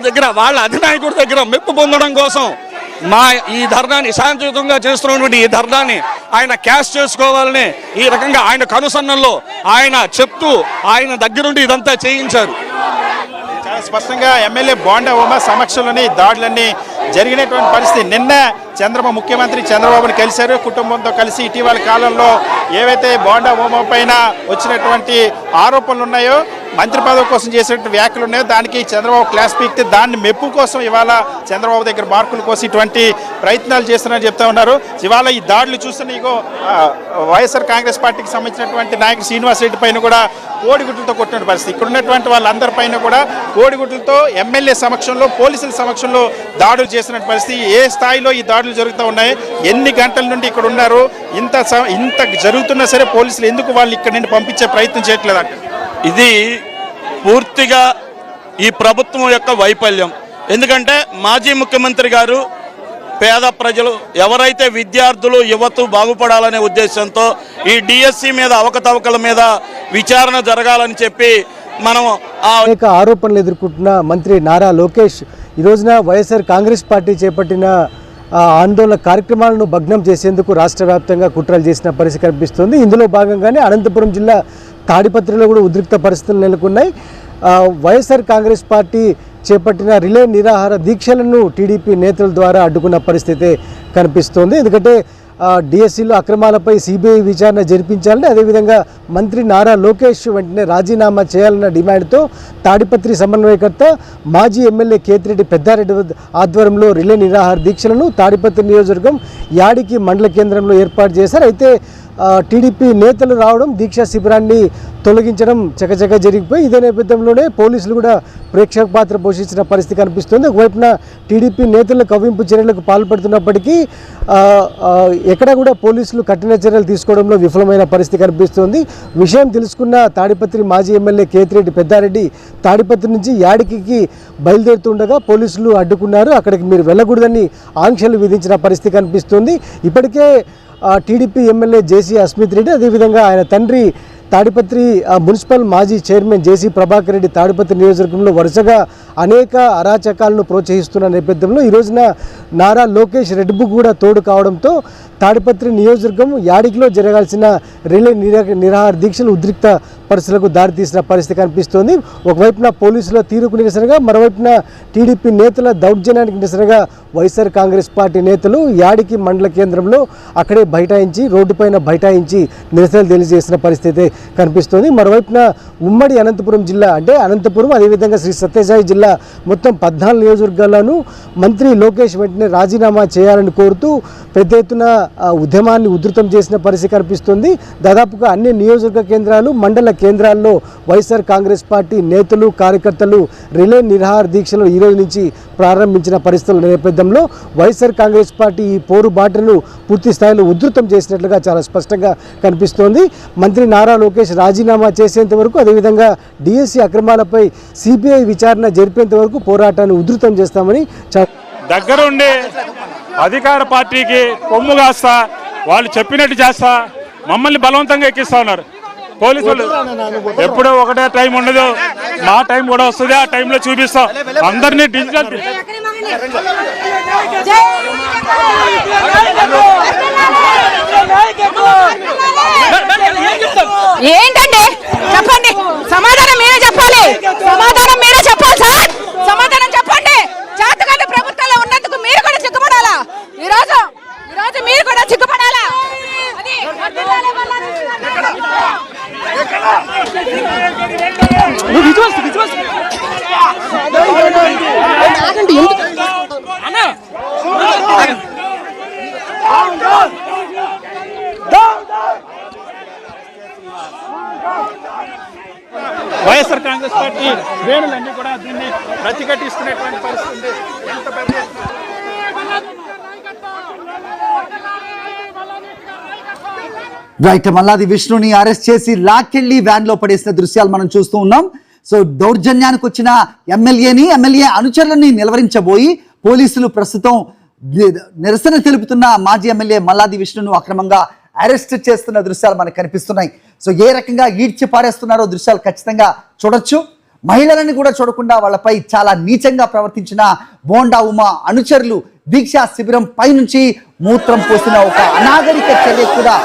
దగ్గర వాళ్ళ అధినాయకుడి దగ్గర మెప్పు పొందడం కోసం మా ఈ ధర్నాన్ని శాంతియుతంగా చేస్తున్నటువంటి ఈ ధర్నాన్ని ఆయన క్యాష్ చేసుకోవాలని ఈ రకంగా ఆయన కనుసన్నల్లో ఆయన చెప్తూ ఆయన దగ్గరుండి ఇదంతా చేయించారు. చాలా స్పష్టంగా ఎమ్మెల్యే బోండా ఉమ సమక్షంలోని దాడులన్నీ జరిగినటువంటి పరిస్థితి. నిన్న ముఖ్యమంత్రి చంద్రబాబుని కలిశారు, కుటుంబంతో కలిసి ఇటీవల కాలంలో ఏవైతే బోండా ఉమ పైన వచ్చినటువంటి ఆరోపణలు ఉన్నాయో, మంత్రి పదవి కోసం చేసినటువంటి వ్యాఖ్యలు ఉన్నాయో దానికి చంద్రబాబు క్లాస్ పీక్తే దాన్ని మెప్పు కోసం ఇవాళ చంద్రబాబు దగ్గర మార్కుల కోసం ఇటువంటి ప్రయత్నాలు చేస్తున్నారని చెప్తా ఉన్నారు. ఇవాళ ఈ దాడులు చూస్తున్న ఇగో వైఎస్ఆర్ కాంగ్రెస్ పార్టీకి సంబంధించినటువంటి నాయకుడు శ్రీనివాసరెడ్డి పైన కూడా కోడిగుడ్లతో కొట్టిన పరిస్థితి. ఇక్కడ ఉన్నటువంటి వాళ్ళందరిపైన కూడా కోడిగుడ్లతో ఎమ్మెల్యే సమక్షంలో పోలీసుల సమక్షంలో దాడులు చేసిన పరిస్థితి. ఏ స్థాయిలో ఈ దాడులు జరుగుతూ ఉన్నాయి, ఎన్ని గంటల నుండి ఇక్కడ ఉన్నారు, ఇంత జరుగుతున్నా సరే పోలీసులు ఎందుకు వాళ్ళు ఇక్కడ నుండి పంపించే ప్రయత్నం చేయట్లేదంట. ఇది పూర్తిగా ఈ ప్రభుత్వం యొక్క వైఫల్యం. ఎందుకంటే మాజీ ముఖ్యమంత్రి గారు పేద ప్రజలు ఎవరైతే విద్యార్థులు యువత బాగుపడాలనే ఉద్దేశంతో ఈ డిఎస్సి మీద అవకతవకల మీద విచారణ జరగాలని చెప్పి మనం అనేక ఆరోపణలు ఎదుర్కొంటున్న మంత్రి నారా లోకేష్ ఈ రోజున వైఎస్ఆర్ కాంగ్రెస్ పార్టీ చేపట్టిన ఆందోళన కార్యక్రమాలను భగ్నం చేసేందుకు రాష్ట్ర వ్యాప్తంగా కుట్రలు చేసిన పరిస్థితి కనిపిస్తుంది. ఇందులో భాగంగానే అనంతపురం జిల్లా తాడిపత్రిలో కూడా ఉద్రిక్త పరిస్థితులు నెలకొన్నాయి. వైఎస్ఆర్ కాంగ్రెస్ పార్టీ చేపట్టిన రిలే నిరాహార దీక్షలను టీడీపీ నేతల ద్వారా అడ్డుకున్న పరిస్థితి కనిపిస్తోంది. ఎందుకంటే డిఎస్సిలో అక్రమాలపై సిబిఐ విచారణ జరిపించాలని, అదేవిధంగా మంత్రి నారా లోకేష్ వెంటనే రాజీనామా చేయాలన్న డిమాండ్తో తాడిపత్రి సమన్వయకర్త మాజీ ఎమ్మెల్యే కేతిరెడ్డి పెద్దారెడ్డి ఆధ్వర్యంలో రిలే నిరాహార దీక్షలను తాడిపత్రి నియోజకవర్గం యాడికి మండల కేంద్రంలో ఏర్పాటు చేశారు. అయితే టీడీపీ నేతలు రావడం, దీక్షా శిబిరాన్ని తొలగించడం చకచక జరిగిపోయి ఇదే నేపథ్యంలోనే పోలీసులు కూడా ప్రేక్షక పాత్ర పోషించిన పరిస్థితి కనిపిస్తుంది. ఒకవైపున టీడీపీ నేతల కవ్వింపు చర్యలకు పాల్పడుతున్నప్పటికీ ఎక్కడ కూడా పోలీసులు కఠిన చర్యలు తీసుకోవడంలో విఫలమైన పరిస్థితి కనిపిస్తుంది. విషయం తెలుసుకున్న తాడిపత్రి మాజీ ఎమ్మెల్యే కేతిరెడ్డి పెద్దారెడ్డి తాడిపత్రి నుంచి యాడికి బయలుదేరుతుండగా పోలీసులు అడ్డుకున్నారు. అక్కడికి మీరు వెళ్ళకూడదని ఆంక్షలు విధించిన పరిస్థితి కనిపిస్తుంది. ఇప్పటికే టీడీపీ ఎమ్మెల్యే జేసీ అస్మిత్ రెడ్డి, అదేవిధంగా ఆయన తండ్రి తాడిపత్రి మున్సిపల్ మాజీ చైర్మన్ జేసీ ప్రభాకర్ రెడ్డి తాడిపత్రి నియోజకవర్గంలో వరుసగా అనేక అరాచకాలను ప్రోత్సహిస్తున్న నేపథ్యంలో ఈ రోజున నారా లోకేష్ రెడ్ బుక్ కూడా తోడు కావడంతో తాడిపత్రి నియోజకవర్గం యాడికిలో జరగాల్సిన రిలే నిరాహార దీక్షలు ఉద్రిక్త పరిస్థితులకు దారితీసిన పరిస్థితి కనిపిస్తోంది. ఒకవైపున పోలీసుల తీరుకు నిరసనగా, మరోవైపున టీడీపీ నేతల దౌర్జన్యానికి నిరసనగా వైఎస్ఆర్ కాంగ్రెస్ పార్టీ నేతలు యాడికి మండల కేంద్రంలో అక్కడే బైఠాయించి రోడ్డుపైన బైఠాయించి నిరసనలు తెలియజేసిన పరిస్థితి కనిపిస్తోంది. మరోవైపున ఉమ్మడి అనంతపురం జిల్లా అంటే అనంతపురం, అదేవిధంగా శ్రీ సత్యసాయి జిల్లా మొత్తం 14 నియోజకవర్గాల్లోనూ మంత్రి లోకేష్ వెంటనే రాజీనామా చేయాలని కోరుతూ పెద్ద ఎత్తున ఉద్యమాన్ని ఉధృతం చేసిన పరిస్థితి కనిపిస్తుంది. దాదాపుగా అన్ని నియోజకవర్గ కేంద్రాలు, మండల కేంద్రాల్లో వైఎస్ఆర్ కాంగ్రెస్ పార్టీ నేతలు, కార్యకర్తలు రిలే నిరాహార దీక్షలు ఈ రోజు నుంచి ప్రారంభించిన పరిస్థితుల నేపథ్యంలో వైఎస్ఆర్ కాంగ్రెస్ పార్టీ ఈ పోరు బాటను పూర్తి స్థాయిలో ఉధృతం చేసినట్లుగా చాలా స్పష్టంగా కనిపిస్తోంది. మంత్రి నారా లోకేష్ రాజీనామా చేసేంత వరకు, అదేవిధంగా డిఎస్సి అక్రమాలపై సిబిఐ విచారణ జరిపేంత వరకు పోరాటాన్ని ఉధృతం చేస్తామని దగ్గరుండి అధికార పార్టీకి కొమ్ము కాస్తా వాళ్ళు చెప్పినట్టు చేస్తా మమ్మల్ని బలవంతంగా ఎక్కిస్తా ఉన్నారు పోలీసులు. ఎప్పుడూ ఒకటే టైం ఉండదు, మా టైం కూడా వస్తుంది, ఆ టైంలో చూపిస్తాం అందరినీ. డిజిటల్ ఏంటండి చెప్పండి, సమాధానం మీరే చెప్పాలి, సమాధానం మీరే చెప్పాలి సార్, సమాధానం చెప్పండి. చేతకాని ప్రభుత్వంలో ఉన్నందుకు మీరు కూడా సిగ్గుపడాలా, ఈరోజు మీరు కూడా సిగ్గుపడాలా. వైఎస్ఆర్ కాంగ్రెస్ పార్టీ శ్రేణులన్నీ కూడా దీన్ని ప్రతిఘటిస్తున్నటువంటి పరిస్థితి. రైట్, మల్లాది విష్ణుని అరెస్ట్ చేసి లాక్కెళ్లి వ్యాన్ లో పడేసిన దృశ్యాలు మనం చూస్తూ ఉన్నాం. సో దౌర్జన్యానికి వచ్చిన ఎమ్మెల్యే అనుచరులని నిలవరించబోయి పోలీసులు ప్రస్తుతం నిరసన తెలుపుతున్న మాజీ ఎమ్మెల్యే మల్లాది విష్ణును అక్రమంగా అరెస్ట్ చేస్తున్న దృశ్యాలు మనకు కనిపిస్తున్నాయి. సో ఏ రకంగా ఈడ్చి పారేస్తున్నారో దృశ్యాలు ఖచ్చితంగా చూడొచ్చు. మహిళలని కూడా చూడకుండా వాళ్ళపై చాలా నీచంగా ప్రవర్తించిన బోండా ఉమా అనుచరులు దీక్షా శిబిరం పై నుంచి మూత్రం పోసిన ఒక అనాగరిక చర్య కూడా